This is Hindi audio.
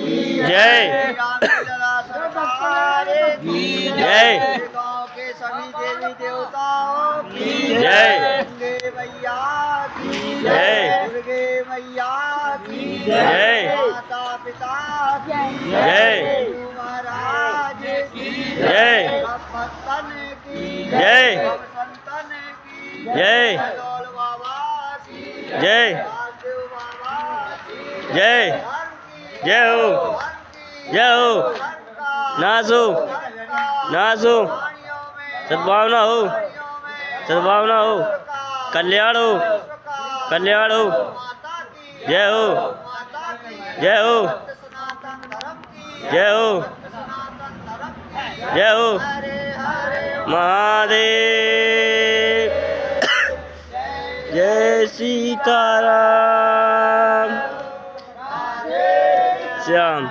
जय रामलीला सरकार की जय गांव के सभी देवी देवताओं की जय गंगे मैया की जय दुर्गे मैया की जय माता पिता की जय गुरु महाराज की जय सब भक्तन की जय सब संतन की जय दौल बाबा की जय रामदेव बाबा की जय धर्म की जय हो धर्म की जय हो नासो नासो सद्भावना हो सद्भावना हो कल्याण हो कल्याण हो जय हो जय हो जय हो जय हो महादेव जय सीताराम श्याम